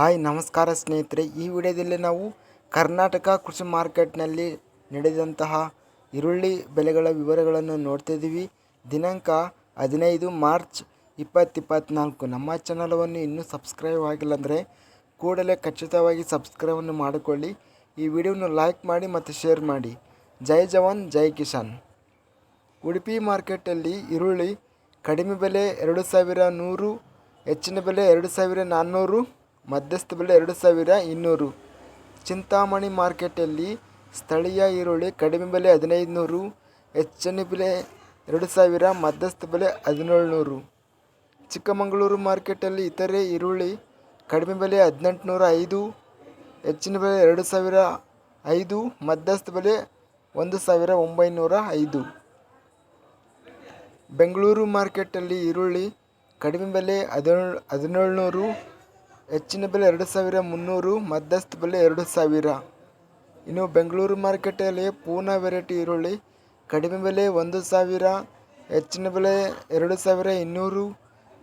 Hi ನಮಸ್ಕಾರ ಸ್ನೇಹಿತರೆ, ಈ ವಿಡಿಯೋದಲ್ಲಿ ನಾವು ಕರ್ನಾಟಕ ಕೃಷಿ ಮಾರ್ಕೆಟ್ನಲ್ಲಿ ನಡೆದಂತಹ ಈರುಳ್ಳಿ ಬೆಲೆಗಳ ವಿವರಗಳನ್ನು ನೋಡ್ತಿದ್ದೀವಿ. ದಿನಾಂಕ 15 ಮಾರ್ಚ್ 2024. ನಮ್ಮ ಚಾನಲವನ್ನು ಇನ್ನೂ ಸಬ್ಸ್ಕ್ರೈಬ್ ಆಗಿಲ್ಲ ಅಂದರೆ ಕೂಡಲೇ ಖಚಿತವಾಗಿ ಸಬ್ಸ್ಕ್ರೈಬನ್ನು ಮಾಡಿಕೊಳ್ಳಿ. ಈ ವಿಡಿಯೋವನ್ನು ಲೈಕ್ ಮಾಡಿ ಮತ್ತು ಶೇರ್ ಮಾಡಿ. ಜೈ ಜವಾನ್ ಜೈ ಕಿಸಾನ್. ಉಡುಪಿ ಮಾರ್ಕೆಟಲ್ಲಿ ಈರುಳ್ಳಿ ಕಡಿಮೆ ಬೆಲೆ 2100, ಹೆಚ್ಚಿನ ಬೆಲೆ 2400, ಮಧ್ಯಸ್ಥ ಬೆಲೆ 2200. ಚಿಂತಾಮಣಿ ಮಾರ್ಕೆಟಲ್ಲಿ ಸ್ಥಳೀಯ ಈರುಳ್ಳಿ ಕಡಿಮೆ ಬೆಲೆ 1500, ಹೆಚ್ಚಿನ ಬೆಲೆ 2000, ಮಧ್ಯಸ್ಥ ಬೆಲೆ 1700. ಚಿಕ್ಕಮಗಳೂರು ಮಾರ್ಕೆಟಲ್ಲಿ ಇತರೆ ಈರುಳ್ಳಿ ಕಡಿಮೆ ಬೆಲೆ 1805, ಹೆಚ್ಚಿನ ಬೆಲೆ 2005, ಮಧ್ಯಸ್ಥ ಬೆಲೆ 1905. ಬೆಂಗಳೂರು ಮಾರ್ಕೆಟಲ್ಲಿ ಈರುಳ್ಳಿ ಕಡಿಮೆ ಬೆಲೆ 1700, ಹೆಚ್ಚಿನ ಬೆಲೆ 2300, ಮಧ್ಯಸ್ಥ ಬೆಲೆ 2000. ಇನ್ನು ಬೆಂಗಳೂರು ಮಾರ್ಕೆಟಲ್ಲಿ ಪೂನಾ ವೆರೈಟಿ ಈರುಳ್ಳಿ ಕಡಿಮೆ ಬೆಲೆ 1000, ಹೆಚ್ಚಿನ ಬೆಲೆ 2200,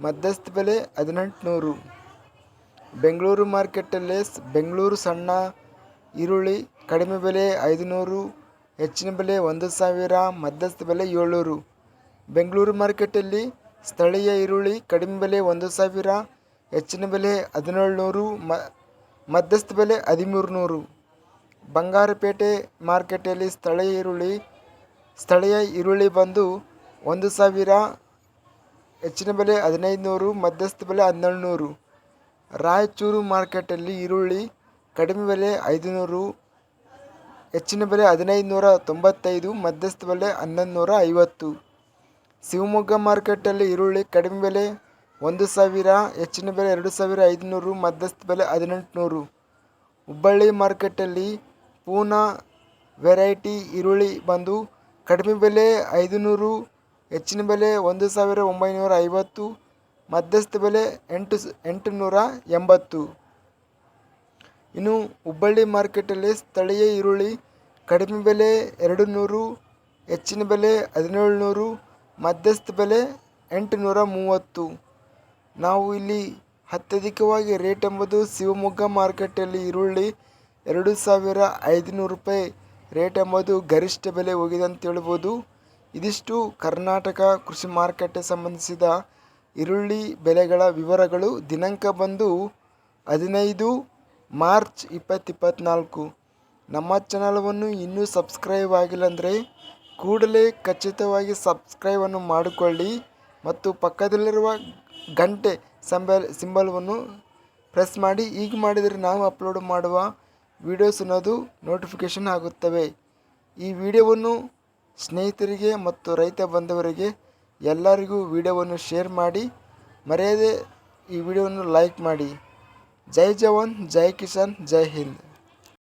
ಮಧ್ಯಸ್ಥ ಬೆಲೆ 1800. ಬೆಂಗಳೂರು ಮಾರ್ಕೆಟಲ್ಲಿ ಬೆಂಗಳೂರು ಸಣ್ಣ ಈರುಳ್ಳಿ ಕಡಿಮೆ ಬೆಲೆ 500, ಹೆಚ್ಚಿನ ಬೆಲೆ 1000, ಮಧ್ಯಸ್ಥ ಬೆಲೆ 700. ಬೆಂಗಳೂರು ಮಾರ್ಕೆಟಲ್ಲಿ ಸ್ಥಳೀಯ ಈರುಳ್ಳಿ ಕಡಿಮೆ ಬೆಲೆ 1000, ಹೆಚ್ಚಿನ ಬೆಲೆ 1700, ಮಧ್ಯಸ್ಥ ಬೆಲೆ 1300. ಬಂಗಾರಪೇಟೆ ಮಾರ್ಕೆಟಲ್ಲಿ ಸ್ಥಳೀಯ ಈರುಳ್ಳಿ ಬಂದು 1000, ಹೆಚ್ಚಿನ ಬೆಲೆ 1500, ಮಧ್ಯಸ್ಥ ಬೆಲೆ 1200. ರಾಯಚೂರು ಮಾರ್ಕೆಟಲ್ಲಿ ಈರುಳ್ಳಿ ಕಡಿಮೆ ಬೆಲೆ 500, ಹೆಚ್ಚಿನ ಬೆಲೆ 1595, ಮಧ್ಯಸ್ಥ ಬೆಲೆ 1150. ಶಿವಮೊಗ್ಗ ಮಾರ್ಕೆಟಲ್ಲಿ ಈರುಳ್ಳಿ ಕಡಿಮೆ ಬೆಲೆ 1000, ಹೆಚ್ಚಿನ ಬೆಲೆ 2500, ಮಧ್ಯಸ್ಥ ಬೆಲೆ 1800. ಹುಬ್ಬಳ್ಳಿ ಮಾರ್ಕೆಟಲ್ಲಿ ಪೂನಾ ವೆರೈಟಿ ಈರುಳ್ಳಿ ಬಂದು ಕಡಿಮೆ ಬೆಲೆ 500, ಹೆಚ್ಚಿನ ಬೆಲೆ 1950, ಮಧ್ಯಸ್ಥ ಬೆಲೆ 880. ಇನ್ನು ಹುಬ್ಬಳ್ಳಿ ಮಾರ್ಕೆಟಲ್ಲಿ ಸ್ಥಳೀಯ ಈರುಳ್ಳಿ ಕಡಿಮೆ ಬೆಲೆ 200, ಹೆಚ್ಚಿನ ಬೆಲೆ 1700, ಮಧ್ಯಸ್ಥ ಬೆಲೆ 830. ನಾವು ಇಲ್ಲಿ ಅತ್ಯಧಿಕವಾಗಿ ರೇಟ್ ಎಂಬುದು ಶಿವಮೊಗ್ಗ ಮಾರ್ಕೆಟಲ್ಲಿ ಈರುಳ್ಳಿ 2500 ರೂಪಾಯಿ ರೇಟ್ ಎಂಬುದು ಗರಿಷ್ಠ ಬೆಲೆ ಹೋಗಿದೆ ಅಂತ ಹೇಳ್ಬೋದು. ಇದಿಷ್ಟು ಕರ್ನಾಟಕ ಕೃಷಿ ಮಾರ್ಕೆಟ್ಗೆ ಸಂಬಂಧಿಸಿದ ಈರುಳ್ಳಿ ಬೆಲೆಗಳ ವಿವರಗಳು. ದಿನಾಂಕ ಬಂದು 15 ಮಾರ್ಚ್ 2024. ನಮ್ಮ ಚಾನಲವನ್ನು ಇನ್ನೂ ಸಬ್ಸ್ಕ್ರೈಬ್ ಆಗಿಲ್ಲ ಅಂದರೆ ಕೂಡಲೇ ಖಚಿತವಾಗಿ ಸಬ್ಸ್ಕ್ರೈಬನ್ನು ಮಾಡಿಕೊಳ್ಳಿ ಮತ್ತು ಪಕ್ಕದಲ್ಲಿರುವ ಗಂಟೆ ಸಿಂಬಲ್ವನ್ನು ಪ್ರೆಸ್ ಮಾಡಿ. ಈಗ ಮಾಡಿದರೆ ನಾವು ಅಪ್ಲೋಡ್ ಮಾಡುವ ವಿಡಿಯೋಸ್ ಅನ್ನೋದು ನೋಟಿಫಿಕೇಷನ್ ಆಗುತ್ತವೆ. ಈ ವಿಡಿಯೋವನ್ನು ಸ್ನೇಹಿತರಿಗೆ ಮತ್ತು ರೈತ ಬಂಧುವರಿಗೆ ಎಲ್ಲರಿಗೂ ವಿಡಿಯೋವನ್ನು ಶೇರ್ ಮಾಡಿ. ಮರೆಯದೆ ಈ ವಿಡಿಯೋವನ್ನು ಲೈಕ್ ಮಾಡಿ. ಜೈ ಜವಾನ್ ಜೈ ಕಿಸಾನ್ ಜೈ ಹಿಂದ್.